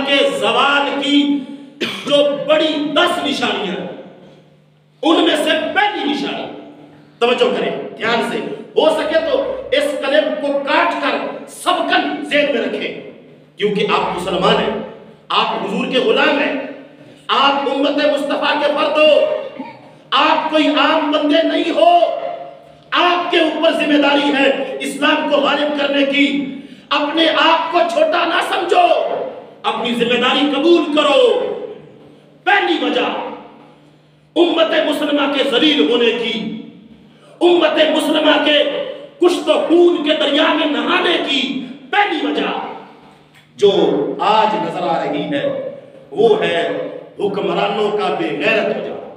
کے زوال کی جو بڑی 10 نشانیاں ان میں سے پہلی نشانی، توجہ کریں دھیان سے، ہو سکے تو اس کلپ کو کاٹ کر سبکن ذہن میں رکھیں، کیونکہ آپ مسلمان ہیں، آپ حضور کے غلام ہیں، آپ امت مصطفیٰ کے فرد ہو، آپ کوئی عام بندے نہیں ہو، آپ کے اوپر ذمہ داری ہے اسلام کو غالب کرنے کی۔ اپنے آپ کو چھوٹا نہ سمجھو، اپنی ذمہ داری قبول کرو۔ پہلی وجہ امت مسلمہ کے ذلیل ہونے کی، امت مسلمہ کے کشت و خون کے دریا میں نہانے کی پہلی وجہ جو آج نظر آ رہی ہے وہ ہے حکمرانوں کا بے غیرت ہو جانا،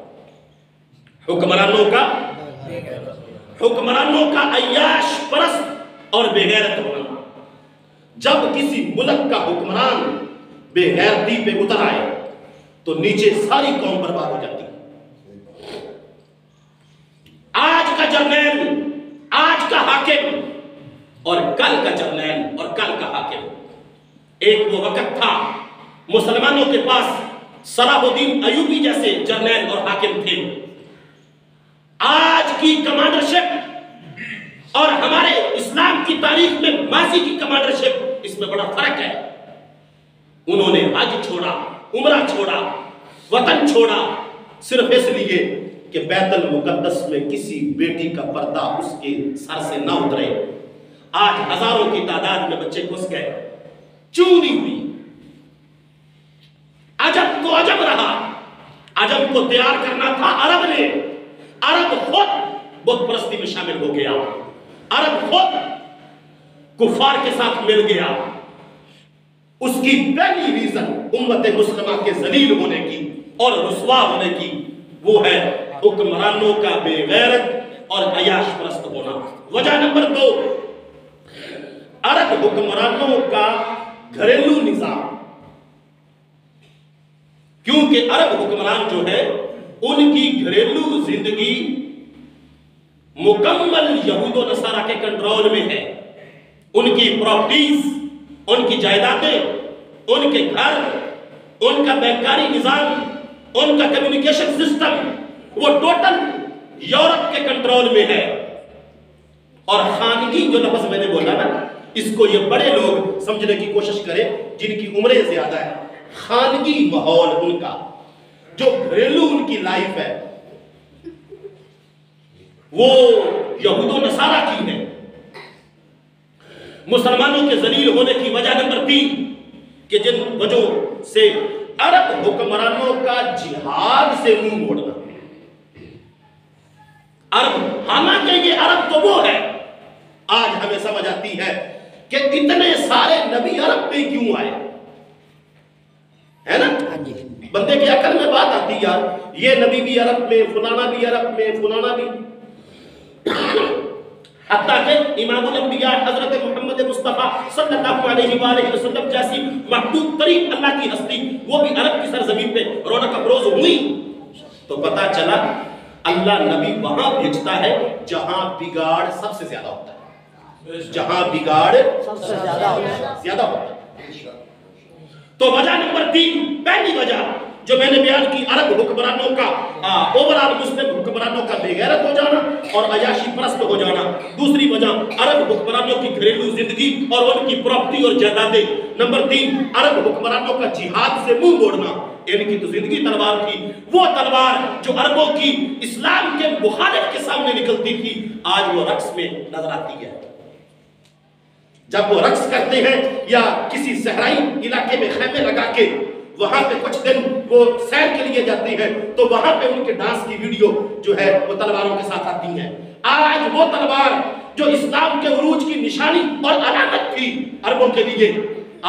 حکمرانوں کا عیاش پرست اور بے غیرت ہونا۔ جب کسی ملک کا حکمران بے غیرتی پہ اتر آئے تو نیچے ساری قوم برباد ہو جاتی ہے۔ آج کا جرنیل، آج کا حاکم اور کل کا جرنیل اور کل کا حاکم، ایک وہ وقت تھا مسلمانوں کے پاس صلاح الدین ایوبی جیسے جرنیل اور حاکم تھے۔ آج کی کمانڈرشپ اور ہمارے اسلام کی تاریخ میں ماضی کی کمانڈرشپ، اس میں بڑا فرق ہے۔ انہوں نے حج چھوڑا، عمرہ چھوڑا، وطن چھوڑا، صرف اس لیے کہ بیت المقدس میں کسی بیٹی کا پردہ اس کے سر سے نہ اترے۔ آج ہزاروں کی تعداد میں بچے گھس گئے، چونی ہوئی، عجب تو عجب رہا۔ عجب کو تیار کرنا تھا عرب نے، عرب خود بت پرستی میں شامل ہو گیا، عرب خود کفار کے ساتھ مل گیا۔ اس کی پہلی ریزن امت مسلمہ کے ذلیل ہونے کی اور رسوا ہونے کی وہ ہے حکمرانوں کا بے غیرت اور عیاش پرست ہونا۔ وجہ نمبر 2، عرب حکمرانوں کا گھریلو نظام، کیونکہ عرب حکمران جو ہے ان کی گھریلو زندگی مکمل یہود و نصارہ کے کنٹرول میں ہے۔ ان کی پراپرٹیز، ان کی جائیدادیں، ان کے گھر، ان کا بینکاری نظام، ان کا کمیونیکیشن سسٹم وہ ٹوٹل یورپ کے کنٹرول میں ہے۔ اور خانگی جو لفظ میں نے بولا نا، اس کو یہ بڑے لوگ سمجھنے کی کوشش کریں جن کی عمریں زیادہ ہے۔ خانگی ماحول ان کا، جو گھریلو ان کی لائف ہے، وہ یہود و نصارہ کی ہے۔ مسلمانوں کے ذلیل ہونے کی وجہ نمبر 3 کہ جن وجہوں سے عرب حکمرانوں کا جہاد سے منہ موڑنا۔ عرب، حالانکہ یہ عرب تو وہ ہے، آج ہمیں سمجھ آتی ہے کہ اتنے سارے نبی عرب پہ کیوں آئے، ہے نا؟ بندے کی عقل میں بات آتی یار، یہ نبی بھی عرب میں، فلانا بھی عرب میں، فلانا بھی، حتیٰ کہ امام الانبیاء حضرت محمد مصطفیٰ صلی اللہ علیہ وآلہ وسلم جیسی محبوب ترین اللہ کی ہستی وہ بھی عرب کی سرزمین پہ رونق افروز ہوئی، تو پتا چلا اللہ نبی وہاں بھیجتا ہے جہاں بگاڑ سب سے زیادہ ہوتا ہے، جہاں بگاڑ سب سے زیادہ ہوتا ہے۔ تو وجہ نمبر 3، پہلی وجہ جو میں نے بیان کی، عرب حکمرانوں کا اوورال مسلم حکمرانوں کا بے غیرت ہو جانا اور عیاشی پرست ہو جانا۔ دوسری وجہ عرب حکمرانوں کی گھریلو زندگی اور ان کی پراپرٹی اور جائیدادیں۔ نمبر 3، عرب حکمرانوں کا جہاد سے منہ موڑنا۔ ان کی تو زندگی تلوار تھی، وہ تلوار جو عربوں کی اسلام کے مخالف کے سامنے نکلتی تھی، آج وہ رقص میں نظر آتی ہے۔ جب وہ رقص کرتے ہیں یا کسی صحرائی علاقے میں خیمے لگا کے وہاں پہ کچھ دن وہ سیر کے لیے جاتے ہیں، تو وہاں پہ ان کے ڈانس کی ویڈیو جو ہے وہ تلواروں کے ساتھ آتی ہیں۔ آج وہ تلوار جو اسلام کے عروج کی نشانی اور علامت تھی عربوں کے لیے،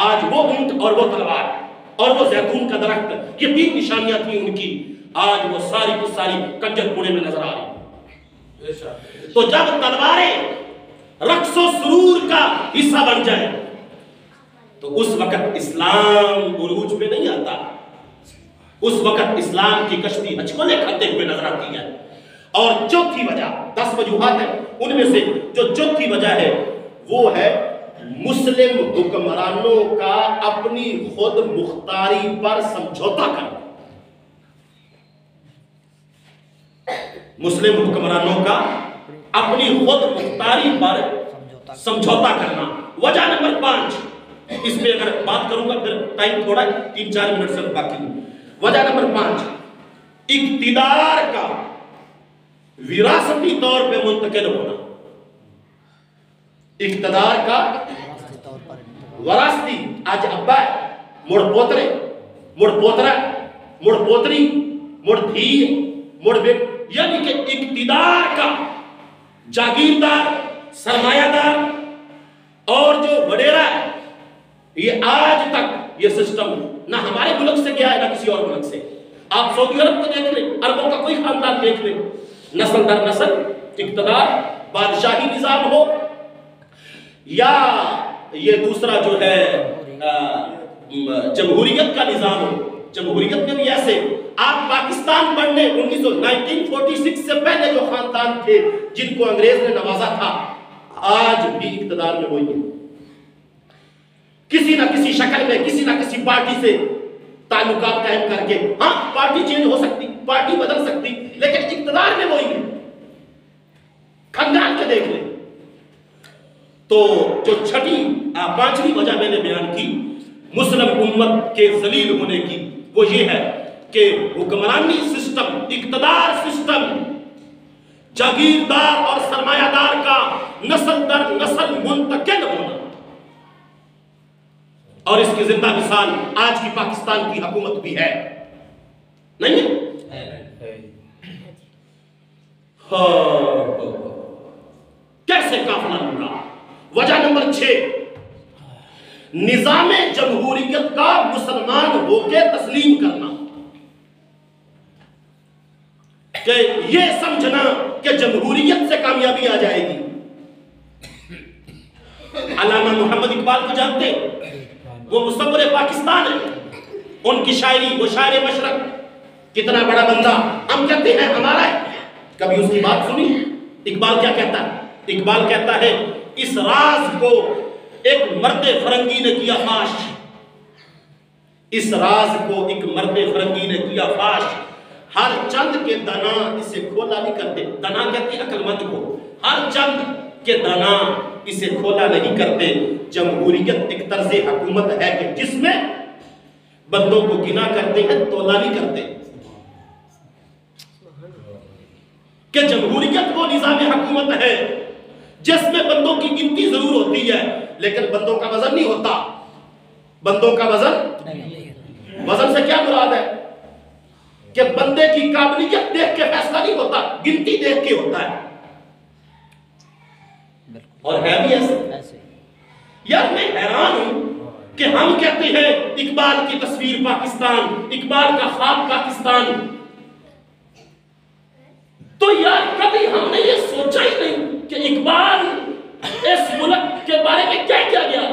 آج وہ اونٹ اور وہ تلوار اور وہ زیتون کا درخت، یہ 3 نشانیاں تھیں ان کی، آج وہ ساری کی ساری کنجر پونے میں نظر آ رہی۔ تو جب تلواریں رقص و سرور کا حصہ بن جائیں تو اس وقت اسلام عروج پہ نہیں آتا، اس وقت اسلام کی کشتی ہچکولے کھاتے ہوئے نظر آتی ہے۔ اور چوتھی وجہ، 10 وجوہات ہیں، ان میں سے جو چوتھی وجہ ہے وہ ہے مسلم حکمرانوں کا اپنی خود مختاری پر سمجھوتا کرنا، مسلم حکمرانوں کا اپنی خود مختاری پر سمجھوتا کرنا۔ وجہ نمبر 5، اس پہ اگر بات کروں گا پھر ٹائم تھوڑا 3-4 منٹ سے باقی ہے۔ وجہ نمبر 5، اقتدار کا وراثتی طور پہ منتقل ہونا، اقتدار کا وراثتی، آج ابا ہے، مڑ پوترے، مڑ پوترا، مڑ پوتری، مڑ دھی، مڑ بیٹ، یعنی کہ اقتدار کا جاگیردار، سرمایہ دار اور جو وڈیرا ہے، یہ آج تک یہ سسٹم نہ ہمارے ملک سے گیا ہے نہ کسی اور ملک سے۔ آپ سعودی عرب کو دیکھ لیں، عربوں کا کوئی خاندان دیکھ لیں، نسل در نسل اقتدار، بادشاہی نظام ہو یا یہ دوسرا جو ہے جمہوریت کا نظام ہو، جمہوریت میں بھی ایسے۔ آپ پاکستان پڑھنے 1946 سے پہلے جو خاندان تھے جن کو انگریز نے نوازا تھا، آج بھی اقتدار میں وہی ہے، کسی نہ کسی شکل میں کسی نہ کسی پارٹی سے تعلقات قائم کر کے۔ ہاں پارٹی چینج ہو سکتی، پارٹی بدل سکتی، لیکن اقتدار میں وہی ہے۔ خاندان کے دیکھ لیں۔ تو جو 5ویں وجہ میں نے بیان کی مسلم امت کے ذلیل ہونے کی، وہ یہ ہے کہ حکمرانی سسٹم، اقتدار سسٹم، جاگیردار اور سرمایہ دار کا نسل در نسل منتقل ہونا، اور اس کی زندہ مثال آج کی پاکستان کی حکومت بھی ہے، نہیں ہے؟ کیسے قافلہ لوٹا؟ وجہ نمبر 6، نظام جمہوریت کا مسلمان ہو کے تسلیم کرنا، کہ یہ سمجھنا کہ جمہوریت سے کامیابی آ جائے گی۔ علامہ محمد اقبال کو جانتے، وہ مصور پاکستان ہے، ان کی شاعری، وہ شاعر مشرق، کتنا بڑا بندہ، ہم کہتے ہیں ہمارا ہے، کبھی اس کی بات سنی؟ اقبال کیا کہتا ہے؟ اقبال کہتا ہے اس راز کو ایک مرد فرنگی نے کیا فاش، اس راز کو ایک مرد فرنگی نے کیا فاش، ہر چند کے دنا اسے کھولا نہیں کرتے، دنا کہتے ہیں عقل مند کو، ہر چند کے دنا اسے کھولا نہیں کرتے۔ جمہوریت ایک طرز حکومت ہے کہ جس میں بندوں کو گنا کرتے ہیں، تولا نہیں کرتے، کہ جمہوریت وہ نظام حکومت ہے جس میں بندوں کی گنتی ضرور ہوتی ہے لیکن بندوں کا وزن نہیں ہوتا۔ بندوں کا وزن سے کیا مراد ہے؟ کہ بندے کی قابلیت دیکھ کے فیصلہ نہیں ہوتا، گنتی دیکھ کے ہوتا ہے، اور ہے بھی ایسے۔ یار میں حیران ہوں کہ ہم کہتے ہیں اقبال کی تصویر پاکستان، اقبال کا خواب پاکستان، تو یار کبھی ہم نے یہ سوچا ہی نہیں کہ اقبال اس ملک کے بارے میں کیا کیا گیا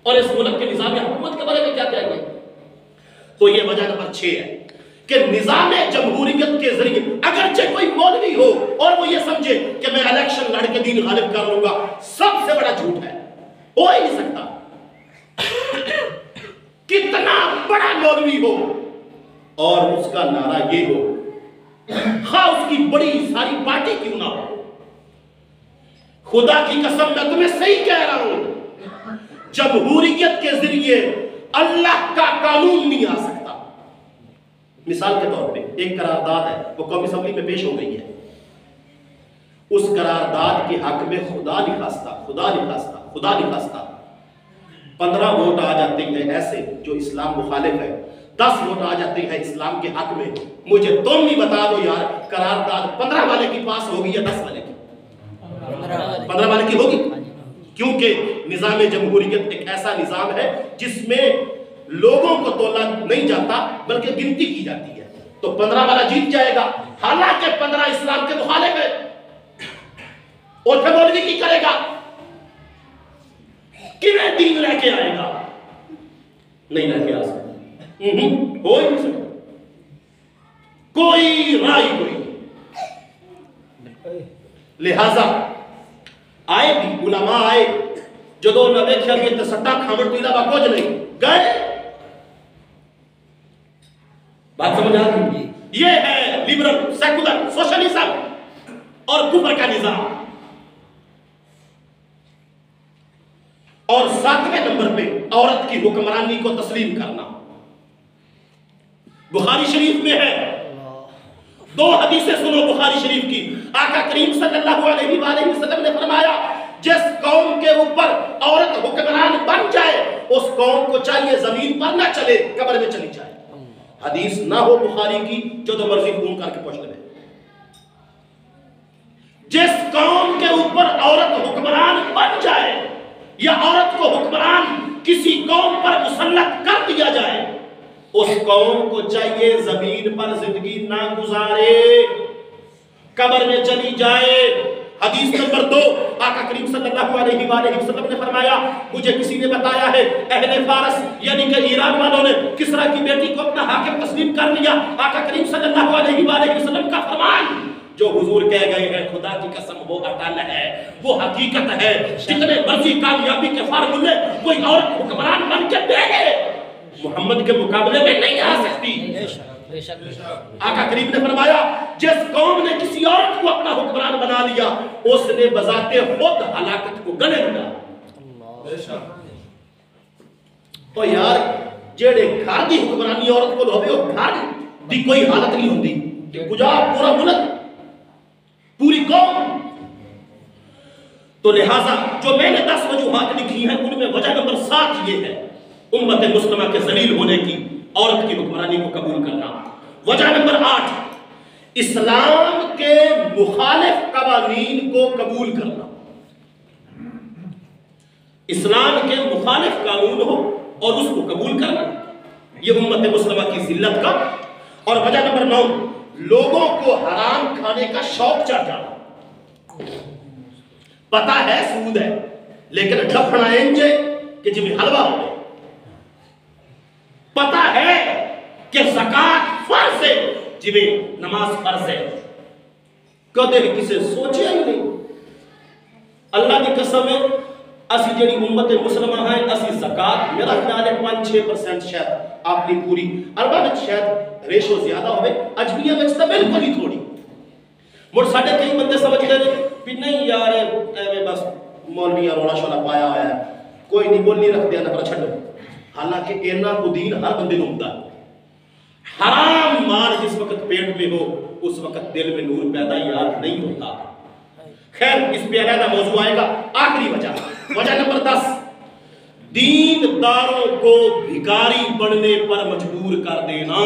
اور اس ملک کے نظام حکومت کے بارے میں کیا کیا گیا۔ تو یہ وجہ نمبر 6 ہے کہ نظام جمہوریت کے ذریعے اگرچہ کوئی مولوی ہو اور وہ یہ سمجھے کہ میں الیکشن لڑ کے دین غالب کر لوں گا، سب سے بڑا جھوٹ ہے، ہو ہی نہیں سکتا۔ کتنا بڑا مولوی ہو اور اس کا نعرہ یہ ہو، خواہ اس کی بڑی ساری پارٹی کیوں نہ ہو، خدا کی قسم میں تمہیں صحیح کہہ رہا ہوں، جمہوریت کے ذریعے اللہ کا قانون نہیں آ سکتا۔ مثال کے طور پہ ایک قرارداد ہے، وہ قومی اسمبلی میں پیش ہو گئی ہے، اس قرارداد کے حق میں خدا نہیں خواستہ 15 ووٹ آ جاتے ہیں ایسے جو اسلام مخالف ہے، 10 ووٹ آ جاتے ہیں اسلام کے حق میں۔ مجھے تم بھی بتا دو یار، قرارداد 15 والے کی پاس ہوگی یا 10 والے کی؟ 15 والے کی ہوگی، کیونکہ نظام جمہوریت ایک ایسا نظام ہے جس میں لوگوں کو تولا نہیں جاتا بلکہ گنتی کی جاتی ہے، تو 15 والا جیت جائے گا، حالانکہ 15 اسلام کے مخالف ہے، اور پھر مولوی کی کرے گا، کیویں دین لے کے آئے گا؟ نہیں لے کے آ سکتا، ہو ہی نہیں سکتا، کوئی رائے کوئی نہیں۔ لہذا آئے بھی علماء آئے جدو نہ ویکھیا بھی تے سٹا کھاون تو علاوہ کچھ نہیں گئے. بات سمجھ آ گئی؟ یہ ہے لبرل سیکولر سوشلزم اور کفر کا نظام. اور 7ویں نمبر پہ عورت کی حکمرانی کو تسلیم کرنا. بخاری شریف میں ہے 2 حدیثیں سنو بخاری شریف کی. آقا کریم صلی اللہ علیہ وآلہ وسلم نے فرمایا جس قوم کے اوپر عورت حکمران بن جائے اس قوم کو چاہیے زمین پر نہ چلے, قبر میں چلی جائے. حدیث نہ ہو بخاری کی جو تو مرضی فون کر کے پوچھ لے. جس قوم کے اوپر عورت حکمران بن جائے یا عورت کو حکمران کسی قوم پر مسلط کر دیا جائے اس قوم کو چاہیے زمین پر زندگی نہ گزارے, قبر میں چلی جائے. حدیث نمبر 2 آقا کریم صلی اللہ علیہ وآلہ وسلم نے فرمایا مجھے کسی نے بتایا ہے اہل فارس یعنی کہ ایران والوں نے کسرا کی بیٹی کو اپنا حاکم تسلیم کر لیا. آقا کریم صلی اللہ علیہ وآلہ وسلم کا فرمان جو حضور کہہ گئے ہیں خدا کی قسم وہ اٹل ہے, وہ حقیقت ہے. جتنے مرضی کامیابی کے فارمولے کوئی عورت حکمران بن کے دے گے محمد کے مقابلے میں نہیں آ سکتی. آقا کریم نے فرمایا جس قوم نے کسی عورت کو اپنا حکمران بنا لیا اس نے بذات خود ہلاکت کو گلے لگا. تو یار جیڑے گھر دی حکمرانی عورت کو ہوے او گھر دی کوئی حالت نہیں ہوندی کہ کجا پورا ملک پوری قوم. تو لہذا جو میں نے 10 وجوہات لکھی ہیں ان میں وجہ نمبر 7 یہ ہے امت مسلمہ کے ذلیل ہونے کی, عورت کی حکمرانی کو قبول کرنا. وجہ نمبر 8 اسلام کے مخالف قوانین کو قبول کرنا. اسلام کے مخالف قانون ہو اور اس کو قبول کرنا یہ امت مسلمہ کی ذلت کا. اور وجہ نمبر 9 لوگوں کو حرام کھانے کا شوق چڑھ جانا. پتہ ہے سود ہے لیکن ڈھپنا انجے کہ جی میں حلوہ ہو. پتہ ہے کہ زکاة فرض ہے جی میں نماز فرض ہے. کدے کسے سوچیا ہی نہیں. اللہ کی قسم ہے اسی جڑی امت مسلمہ ہیں اسی زکاة میرا خیال ہے 5-6% شاید آپ نے پوری. عربہ میں شاید ریشو زیادہ ہوئے, اجمیہ میں تو بالکل ہی تھوڑی. مڑ ساڑھے کئی بندے سمجھ گئے بھی نہیں یار ایویں بس مولویاں رولا شولا پایا ہوا ہے کوئی نہیں بول نہیں رکھ دیا نہ پر چھڑو. حالانکہ اینا کو دین ہر بندے نمتا ہے. حرام مال جس وقت پیٹ میں ہو اس وقت دل میں نور پیدا یاد نہیں ہوتا. خیر اس پہ علیحدہ موضوع آئے گا. آخری وجہ نمبر 10 دین داروں کو بھکاری بننے پر مجبور کر دینا.